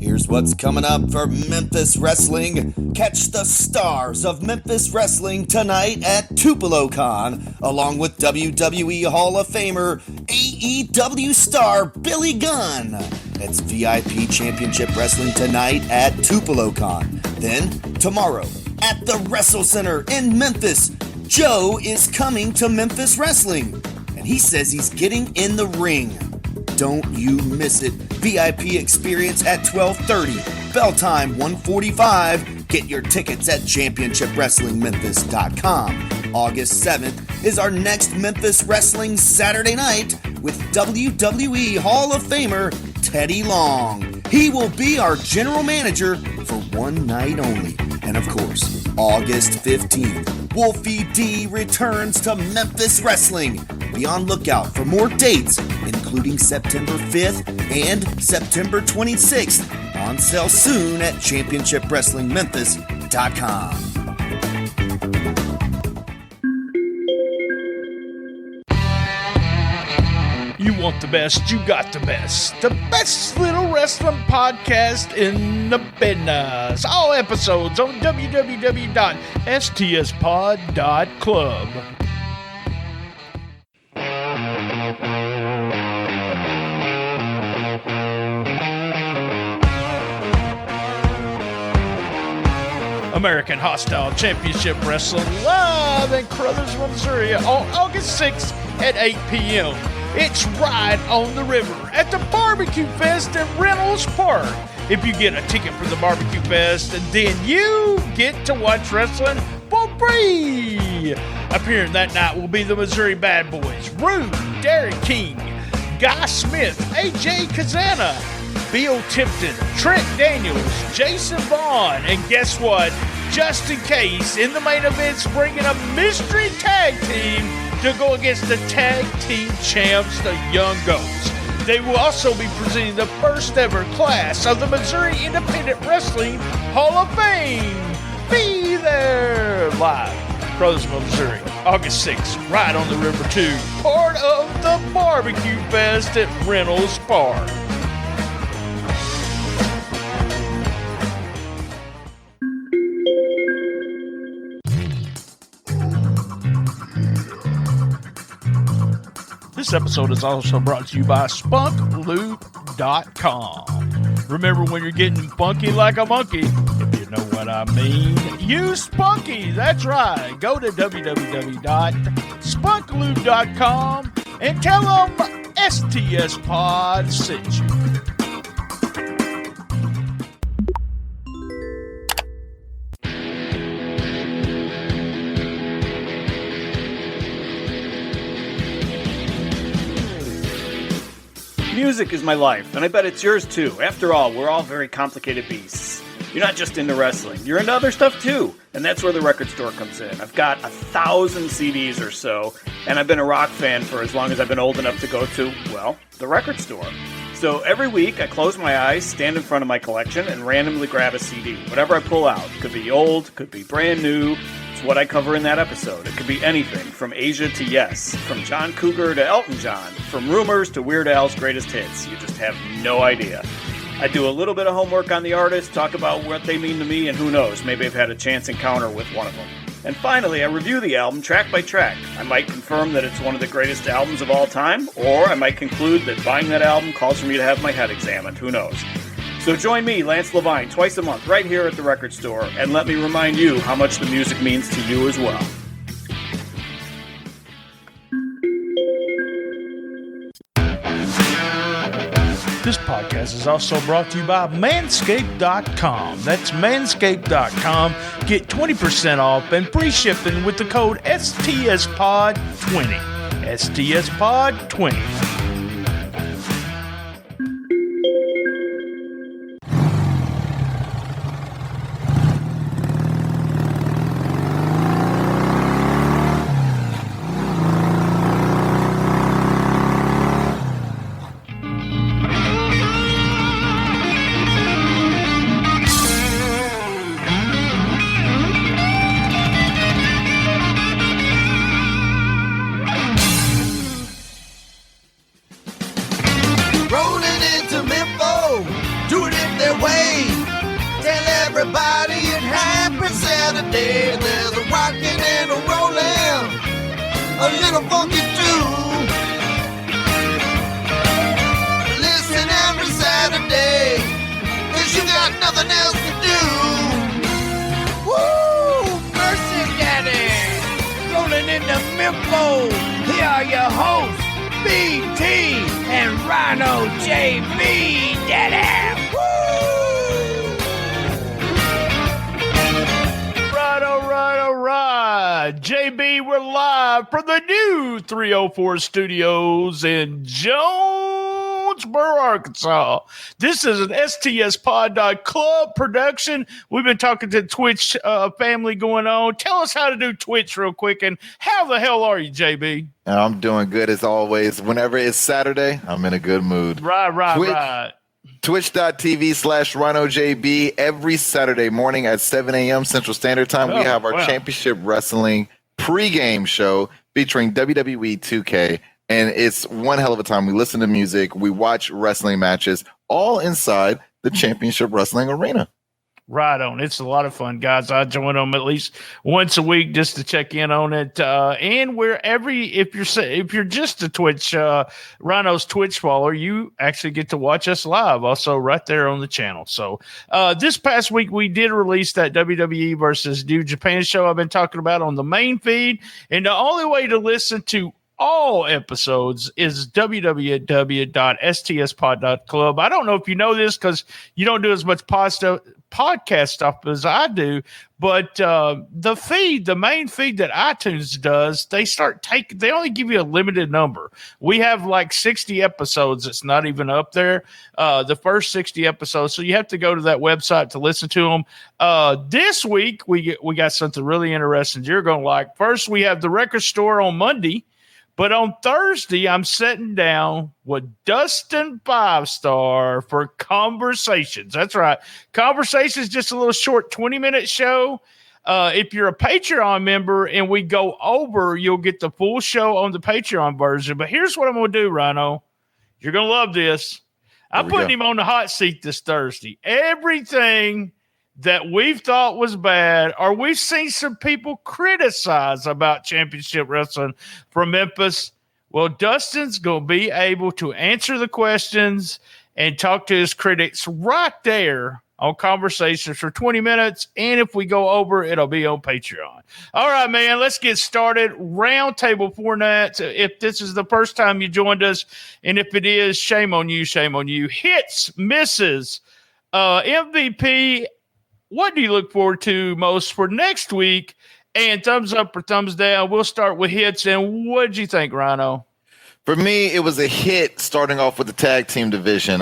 Here's what's coming up for Memphis Wrestling. Catch the stars of Memphis Wrestling tonight at TupeloCon, along with WWE Hall of Famer, AEW star Billy Gunn. It's VIP Championship Wrestling tonight at TupeloCon. Then, tomorrow, at the Wrestle Center in Memphis, Joe is coming to Memphis Wrestling, and he says he's getting in the ring. Don't you miss it. VIP experience at 12:30. Bell time 1:45. Get your tickets at championshipwrestlingmemphis.com. August 7th is our next Memphis Wrestling Saturday night with WWE Hall of Famer Teddy Long. He will be our general manager for one night only. And of course, August 15th, Wolfie D returns to Memphis Wrestling. Be on lookout for more dates, including September 5th and September 26th. On sale soon at championshipwrestlingmemphis.com. You want the best, you got the best. The best little wrestling podcast in the business. All episodes on www.stspod.club. American Hostile Championship Wrestling live in Crothersville, Missouri on August 6th at 8 p.m. It's right on the river at the Barbecue Fest in Reynolds Park. If you get a ticket for the Barbecue Fest, then you get to watch wrestling for free. Appearing that night will be the Missouri Bad Boys, Rude, Derek King, Guy Smith, AJ Kazana, Bill Tipton, Trent Daniels, Jason Vaughn, and guess what? Just in case, in the main event's bringing a mystery tag team to go against the tag team champs, the Young Goats. They will also be presenting the first ever class of the Missouri Independent Wrestling Hall of Fame. Be there live, Crothersville, Missouri, August 6th, right on the river too. Part of the Barbecue Fest at Reynolds Park. This episode is also brought to you by SpunkLube.com. Remember, when you're getting funky like a monkey, if you know what I mean, use Spunky. That's right. Go to www.spunklube.com and tell them STS Pod sent you. Music is my life, and I bet it's yours too. After all, we're all very complicated beasts. You're not just into wrestling, you're into other stuff too, and that's where the record store comes in. I've got 1,000 CDs or so, and I've been a rock fan for as long as I've been old enough to go to, well, the record store. So every week, I close my eyes, stand in front of my collection, and randomly grab a CD. Whatever I pull out. Could be old, could be brand new. It's what I cover in that episode. It could be anything, from Asia to Yes, from John Cougar to Elton John, from Rumors to Weird Al's greatest hits. You just have no idea. I do a little bit of homework on the artist, talk about what they mean to me, and who knows, maybe I've had a chance encounter with one of them. And finally, I review the album track by track. I might confirm that it's one of the greatest albums of all time, or I might conclude that buying that album calls for me to have my head examined. Who knows? So join me, Lance Levine, twice a month right here at the record store, and let me remind you how much the music means to you as well. This podcast is also brought to you by Manscaped.com. That's Manscaped.com. Get 20% off and free shipping with the code STSPOD20. STSPOD20. way. Tell everybody it happens Saturday. There's a rockin' and a rollin', a little funky too. Listen every Saturday, 'cause you got nothing else to do. Woo! Mercy Daddy! Rolling into Mempho. Here are your hosts, BT and RynoJB, Daddy! Woo! All right. JB, we're live from the new 304 studios in Jonesboro, Arkansas. This is an STSpod.club production. We've been talking to Twitch family going on. Tell us how to do Twitch real quick, and how the hell are you, JB? I'm doing good as always. Whenever it's Saturday, I'm in a good mood. Right. Twitch.tv/RynoJB every Saturday morning at 7 a.m. Central Standard Time. We have our Championship Wrestling pregame show featuring WWE 2K, and it's one hell of a time. We listen to music, we watch wrestling matches, all inside the Championship Wrestling arena. Right on. It's a lot of fun, guys. I join them at least once a week just to check in on it. And if you're just a Twitch, Rhino's Twitch follower, you actually get to watch us live also right there on the channel. So this past week, we did release that WWE versus New Japan show I've been talking about on the main feed. And the only way to listen to all episodes is www.stspod.club. I don't know if you know this because you don't do as much podcast stuff as I do, but the main feed that iTunes does, they only give you a limited number. We have like 60 episodes. It's not even up there. The first 60 episodes. So you have to go to that website to listen to them. This week we got something really interesting you're going to like. First, we have the record store on Monday. But on Thursday, I'm sitting down with Dustin 5-Star for Conversations. That's right. Conversations, just a little short 20-minute show. If you're a Patreon member and we go over, you'll get the full show on the Patreon version. But here's what I'm going to do, Rhino. You're going to love this. I'm putting him on the hot seat this Thursday. Everything that we've thought was bad, or we've seen some people criticize about Championship Wrestling from Memphis, well, Dustin's going to be able to answer the questions and talk to his critics right there on Conversations for 20 minutes. And if we go over, it'll be on Patreon. All right, man, let's get started. Roundtable format. If this is the first time you joined us, and if it is, shame on you, shame on you. Hits, misses, MVP. What do you look forward to most for next week? And thumbs up or thumbs down. We'll start with hits. And what did you think, Rhino? For me, it was a hit starting off with the tag team division.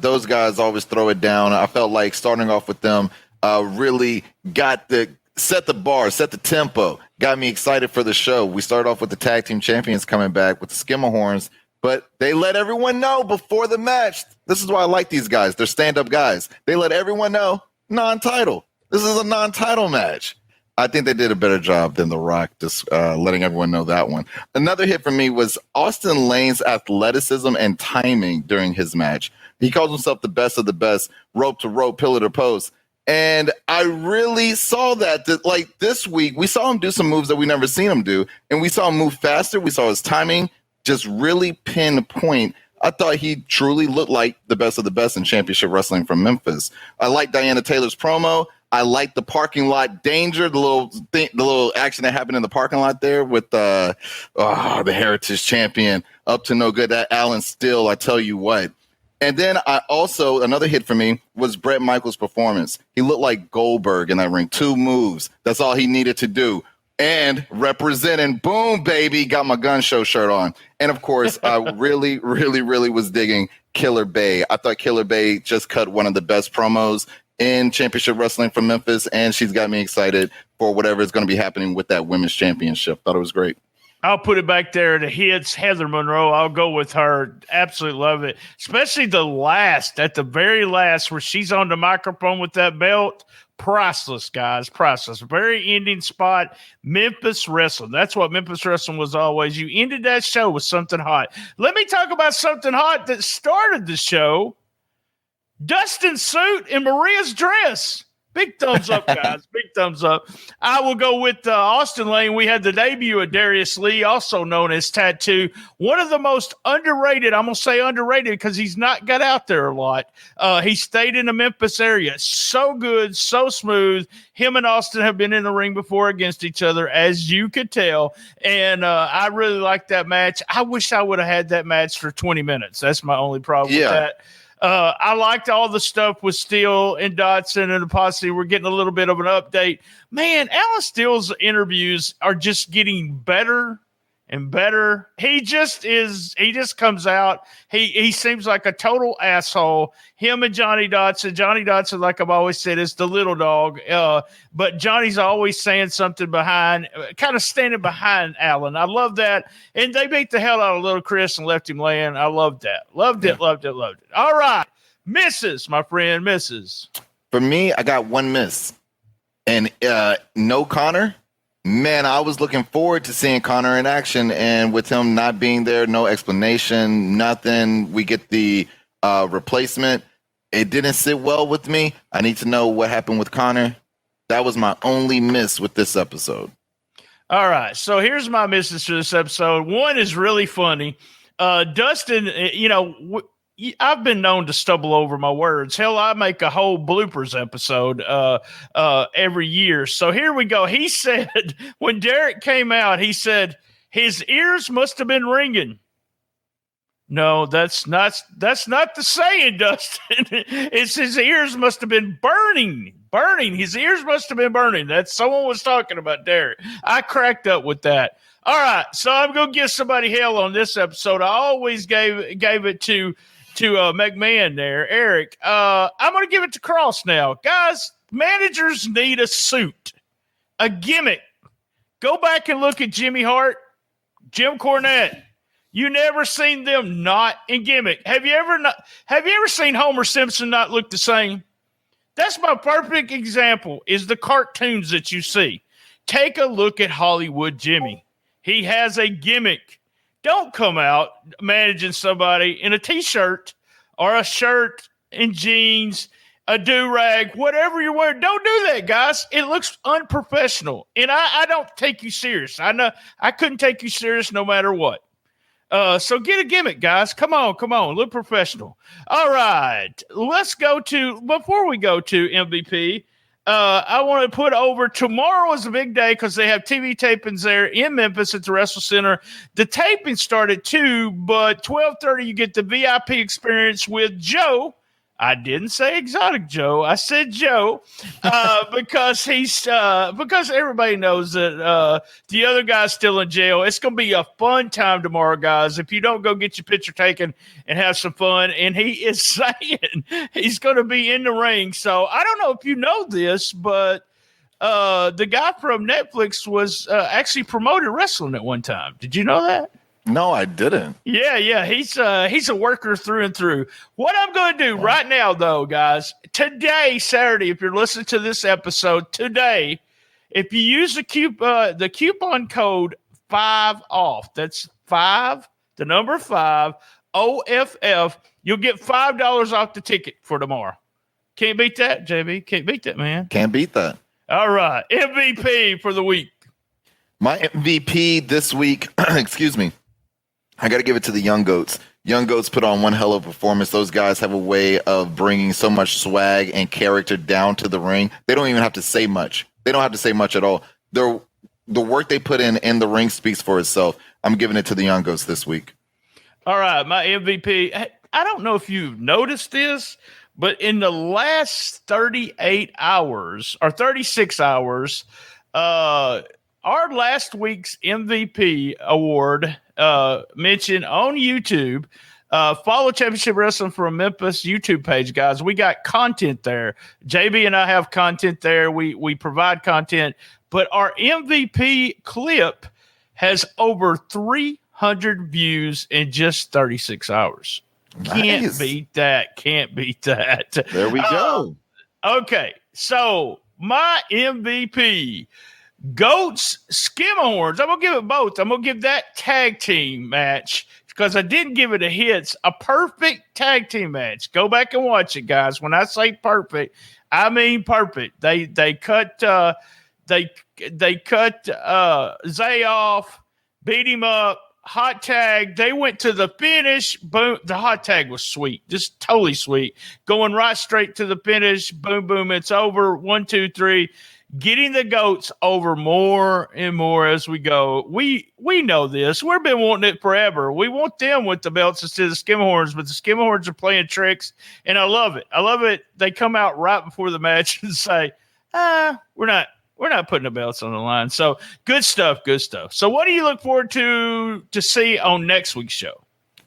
Those guys always throw it down. I felt like starting off with them really set the bar, set the tempo, got me excited for the show. We started off with the tag team champions coming back with the Skimmerhorns, but they let everyone know before the match. This is why I like these guys. They're stand-up guys. They let everyone know. Non-title. This is a non-title match. I think they did a better job than The Rock, just letting everyone know that one. Another hit for me was Austin Lane's athleticism and timing during his match. He calls himself the best of the best, rope to rope, pillar to post. And I really saw that like this week, we saw him do some moves that we never seen him do. And we saw him move faster. We saw his timing just really pinpoint. I thought he truly looked like the best of the best in Championship Wrestling from Memphis. I like Diana Taylor's promo. I like the parking lot danger, the little action that happened in the parking lot there with the Heritage Champion up to no good. That Alan Still, I tell you what. And then another hit for me was Bret Michaels' performance. He looked like Goldberg in that ring. 2 moves. That's all he needed to do. And representing, boom, baby, got my gun show shirt on. And of course, I really, really, really was digging Killer Bay. I thought Killer Bay just cut one of the best promos in Championship Wrestling from Memphis, and she's got me excited for whatever is going to be happening with that women's championship. Thought it was great. I'll put it back there to hits. Heather Monroe, I'll go with her. Absolutely love it. Especially at the very last, where she's on the microphone with that belt. Priceless, guys. Priceless. Very ending spot. Memphis Wrestling. That's what Memphis Wrestling was always. You ended that show with something hot. Let me talk about something hot that started the show. Dustin's suit and Maria's dress. Big thumbs up, guys. Big thumbs up. I will go with Austin Lane. We had the debut of Darius Lee, also known as Tattoo. One of the most underrated, I'm going to say underrated because he's not got out there a lot. He stayed in the Memphis area. So good, so smooth. Him and Austin have been in the ring before against each other, as you could tell. And I really liked that match. I wish I would have had that match for 20 minutes. That's my only problem with that. I liked all the stuff with Steele and Dotson and the posse. We're getting a little bit of an update. Man, Alan Steele's interviews are just getting better and better. He just comes out. He seems like a total asshole. Him and Johnny Dotson, like I've always said, is the little dog. But Johnny's always saying something behind, kind of standing behind Alan. I love that. And they beat the hell out of little Chris and left him laying. I loved that. Loved it. All right. Misses, my friend, misses. For me, I got one miss. And no Connor. Man, I was looking forward to seeing Connor in action, and with him not being there, no explanation, nothing. We get the replacement. It didn't sit well with me. I need to know what happened with Connor. That was my only miss with this episode. All right, so here's my misses for this episode. One is really funny. Dustin, I've been known to stumble over my words. Hell, I make a whole bloopers episode every year. So here we go. He said, when Derek came out, he said, his ears must have been ringing. No, that's not the saying, Dustin. It's his ears must have been burning. His ears must have been burning. That's someone was talking about Derek. I cracked up with that. All right, so I'm going to give somebody hell on this episode. I always gave it to McMahon there, Eric. I'm going to give it to Cross now. Guys, managers need a suit, a gimmick. Go back and look at Jimmy Hart, Jim Cornette. You never seen them not in gimmick. Have you ever seen Homer Simpson not look the same? That's my perfect example, is the cartoons that you see. Take a look at Hollywood Jimmy. He has a gimmick. Don't come out managing somebody in a T-shirt or a shirt and jeans, a do-rag, whatever you're wearing. Don't do that, guys. It looks unprofessional. And I don't take you serious. I know I couldn't take you serious no matter what. So get a gimmick, guys. Come on. Look professional. All right. Before we go to MVP, I want to put over, tomorrow is a big day because they have TV tapings there in Memphis at the Wrestle Center. The taping started 2, but 12:30 you get the VIP experience with Joe. I didn't say Exotic Joe. I said Joe because because everybody knows that the other guy's still in jail. It's going to be a fun time tomorrow, guys. If you don't go get your picture taken and have some fun, and he is saying he's going to be in the ring. So I don't know if you know this, but the guy from Netflix was actually promoted wrestling at one time. Did you know that? No, I didn't. Yeah. He's a worker through and through. What I'm going to do right now, though, guys, today, Saturday, if you're listening to this episode today, if you use the coupon code 5OFF, that's 5, the number 5, OFF, you'll get $5 off the ticket for tomorrow. Can't beat that, JB. Can't beat that, man. Can't beat that. All right. MVP for the week. My MVP this week, excuse me, I got to give it to the Young Goats. Young Goats put on one hell of a performance. Those guys have a way of bringing so much swag and character down to the ring. They don't even have to say much. They don't have to say much at all. The work they put in the ring speaks for itself. I'm giving it to the Young Goats this week. All right, my MVP. I don't know if you've noticed this, but in the last 38 hours or 36 hours, our last week's MVP award mentioned on YouTube. Follow Championship Wrestling from Memphis YouTube page, guys. We got content there. JB and I have content there. We provide content, but our MVP clip has over 300 views in just 36 hours. Nice. Can't beat that. There we go. Okay, so my MVP, Goats Skimmerhorns. I'm going to give it both. I'm going to give that tag team match because I didn't give it a hits. A perfect tag team match. Go back and watch it, guys. When I say perfect, I mean perfect. They cut Zay off, beat him up, hot tag. They went to the finish. Boom. The hot tag was sweet, just totally sweet. Going right straight to the finish. Boom, boom. It's over. 1, 2, 3. Getting the goats over more and more as we go. We know this. We've been wanting it forever. We want them with the belts instead of the Skimmerhorns, but the Skimmerhorns are playing tricks, and I love it. I love it. They come out right before the match and say, we're not putting the belts on the line. So good stuff, good stuff. So what do you look forward to see on next week's show?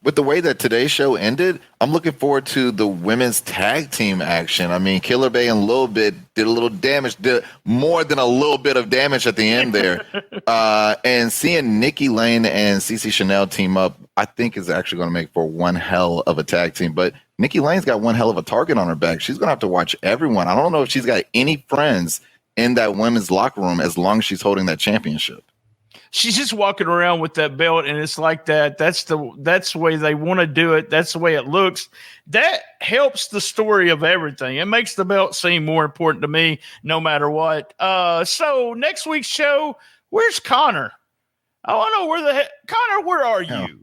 With the way that today's show ended, I'm looking forward to the women's tag team action. I mean, Killer Bay and Lil Bit did a little damage, did more than a little bit of damage at the end there. And seeing Nikki Lane and CeCe Chanel team up, I think is actually going to make for one hell of a tag team. But Nikki Lane's got one hell of a target on her back. She's going to have to watch everyone. I don't know if she's got any friends in that women's locker room as long as she's holding that championship. She's just walking around with that belt, and it's like that. That's the way they want to do it. That's the way it looks. That helps the story of everything. It makes the belt seem more important to me, no matter what. So next week's show, where's Connor? I want to know Connor. Where are you?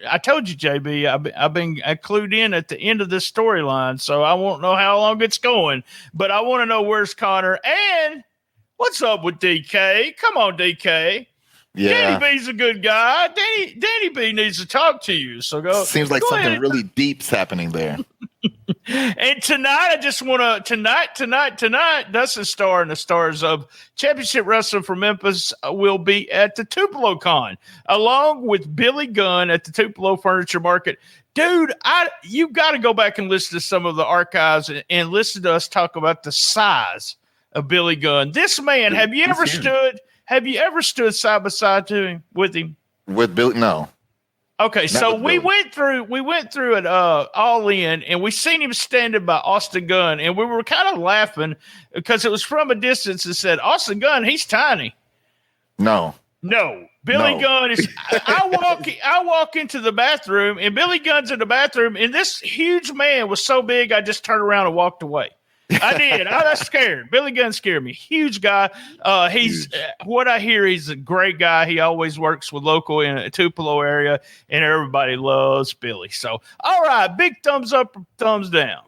I told you, JB. I've been clued in at the end of this storyline, so I won't know how long it's going. But I want to know where's Connor and what's up with DK. Come on, DK. Yeah. Danny B's a good guy. Danny B needs to talk to you. So go. Seems like something ahead. really deep's happening there. And tonight, I just want to tonight. Dustin Starr and the stars of Championship Wrestling for Memphis will be at the Tupelo Con, along with Billy Gunn at the Tupelo Furniture Market. Dude, you got to go back and listen to some of the archives and listen to us talk about the size of Billy Gunn. This man, have you ever stood side by side with him? With Billy? No. Okay, so we went through it all in, and we seen him standing by Austin Gunn, and we were kind of laughing because it was from a distance and said, Austin Gunn, he's tiny. No. Billy Gunn is. I walk into the bathroom, and Billy Gunn's in the bathroom, and this huge man was so big, I just turned around and walked away. I did. I was scared. Billy Gunn scared me. Huge guy. He's what I hear. He's a great guy. He always works with local in a Tupelo area, and everybody loves Billy. So, all right, big thumbs up, thumbs down.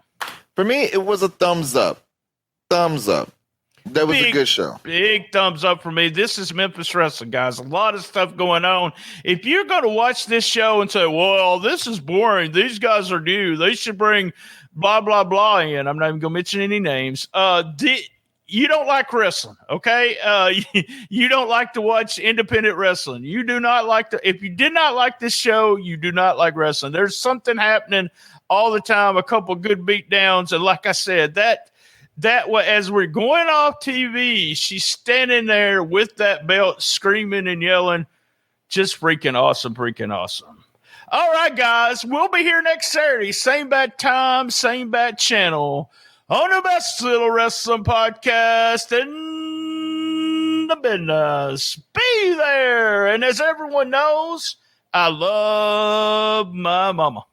For me, it was a thumbs up. Thumbs up. That was a good show. Big thumbs up for me. This is Memphis Wrestling, guys. A lot of stuff going on. If you're going to watch this show and say, well, this is boring, these guys are new, they should bring blah, blah, blah in. I'm not even going to mention any names. You don't like wrestling, okay? You don't like to watch independent wrestling. You do not like if you did not like this show, you do not like wrestling. There's something happening all the time, a couple good beatdowns. And like I said, that as we're going off TV, she's standing there with that belt, screaming and yelling. Just freaking awesome. All right, guys, we'll be here next Saturday. Same bad time, same bad channel on the best little wrestling podcast in the business. Be there. And as everyone knows, I love my mama.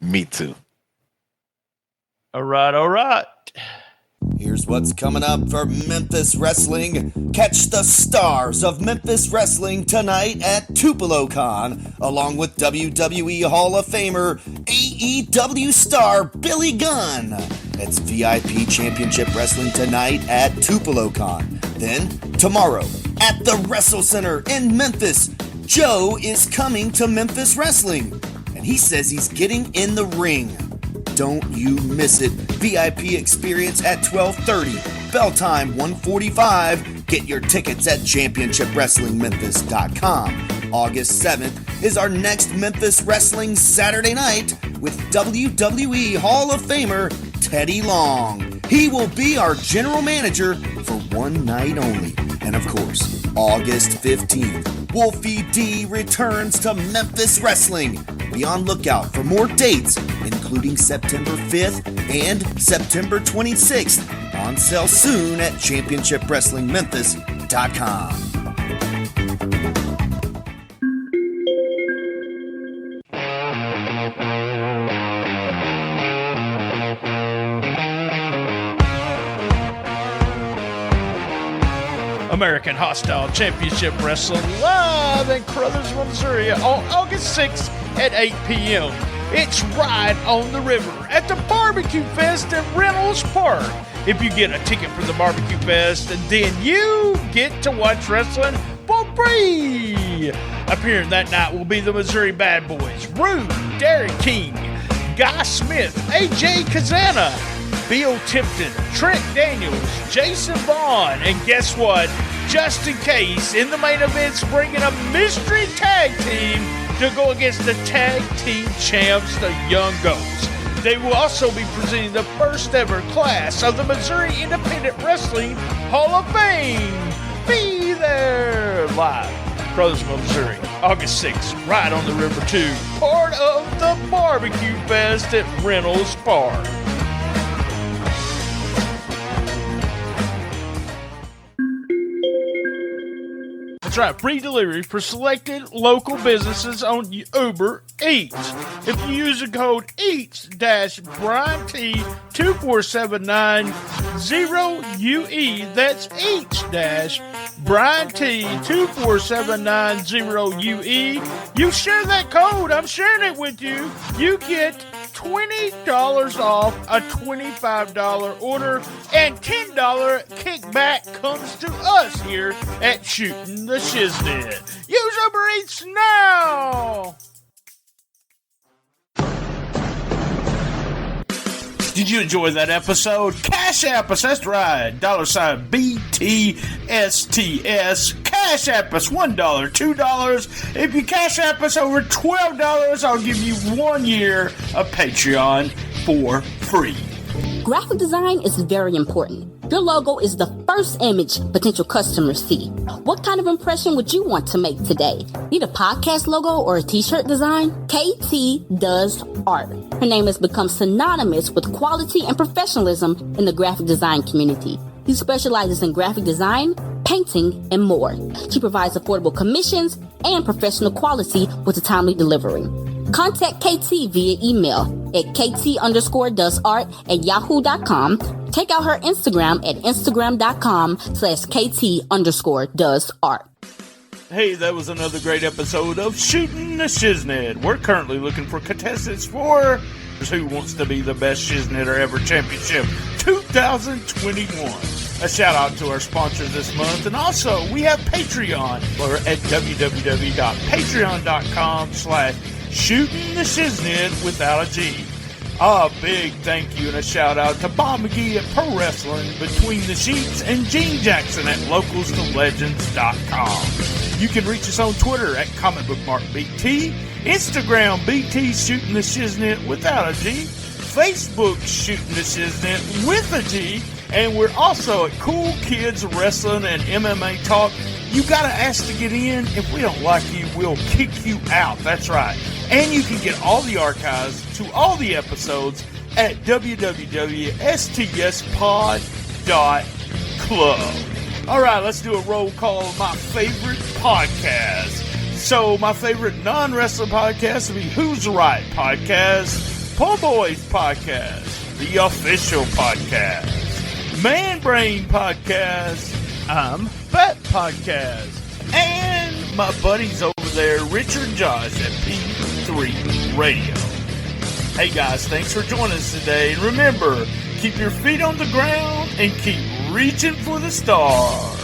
Me too. All right. Here's what's coming up for Memphis Wrestling. Catch the stars of Memphis Wrestling tonight at Tupelo Con, along with WWE Hall of Famer AEW star Billy Gunn. It's VIP Championship Wrestling tonight at Tupelo Con. Then, tomorrow, at the Wrestle Center in Memphis, Joe is coming to Memphis Wrestling, and he says he's getting in the ring. Don't you miss it. VIP experience at 12:30. Bell time 1:45. Get your tickets at championshipwrestlingmemphis.com. August 7th is our next Memphis Wrestling Saturday night with WWE Hall of Famer Teddy Long. He will be our general manager for one night only. And of course, August 15th, Wolfie D returns to Memphis Wrestling. Be on lookout for more dates, including September 5th and September 26th. On sale soon at championshipwrestlingmemphis.com. American Hostile Championship Wrestling live in Crothersville, Missouri on August 6th at 8 p.m. It's Ride on the River at the Barbecue Fest in Reynolds Park. If you get a ticket for the Barbecue Fest, then you get to watch wrestling for free. Appearing that night will be the Missouri Bad Boys, Rude, Derek King, Guy Smith, AJ Kazana, Bill Tipton, Trent Daniels, Jason Vaughn, and guess what? Just in case, in the main event's bringing a mystery tag team to go against the tag team champs, the Young Goats. They will also be presenting the first ever class of the Missouri Independent Wrestling Hall of Fame. Be there live, Crothersville, Missouri, August 6th, Ride on the River 2, part of the Barbecue Fest at Reynolds Park. That's right, free delivery for selected local businesses on Uber Eats. If you use the code EATS-BrianT24790UE, that's EATS-BrianT24790UE, you share that code, I'm sharing it with you, you get $20 off a $25 order, and $10 kickback comes to us here at Shootin The Shiznit. Use Uber Eats now! Did you enjoy that episode? Cash App us, that's right. $BTSTS. Cash App us $1, $2. If you Cash App us over $12, I'll give you 1 year of Patreon for free. Graphic design is very important. Your logo is the first image potential customers see. What kind of impression would you want to make today? Need a podcast logo or a t-shirt design? KT does art. Her name has become synonymous with quality and professionalism in the graphic design community. She specializes in graphic design, painting, and more. She provides affordable commissions and professional quality with a timely delivery. Contact KT via email at kt_doesart@yahoo.com. Check out her Instagram at instagram.com/kt_doesart. Hey, that was another great episode of Shootin The Shiznit. We're currently looking for contestants for Who Wants to Be the Best Shiznitter Ever Championship 2021. A shout out to our sponsors this month, and also we have Patreon. We're at www.patreon.com/ShootinTheShiznit without a G. A big thank you and a shout out to Bob McGee at Pro Wrestling Between the Sheets and Gene Jackson at LocalsToLegends.com. You can reach us on Twitter at ComicBookMarkBT, Instagram BT Shootin The Shiznit without a G, Facebook Shootin The Shiznit with a G, and we're also at Cool Kids Wrestling and MMA Talk. You gotta ask to get in. If we don't like you, we'll kick you out. That's right. And you can get all the archives to all the episodes at www.stspod.club. All right, let's do a roll call of my favorite podcast. So my favorite non-wrestling podcast would be Who's Right Podcast, Po' Boys Podcast, The Official Podcast, Man Brain Podcast, I'm Fat Podcast, and my buddies over there, Richard and Josh at P3 Radio. Hey guys, thanks for joining us today. And remember, keep your feet on the ground and keep reaching for the stars.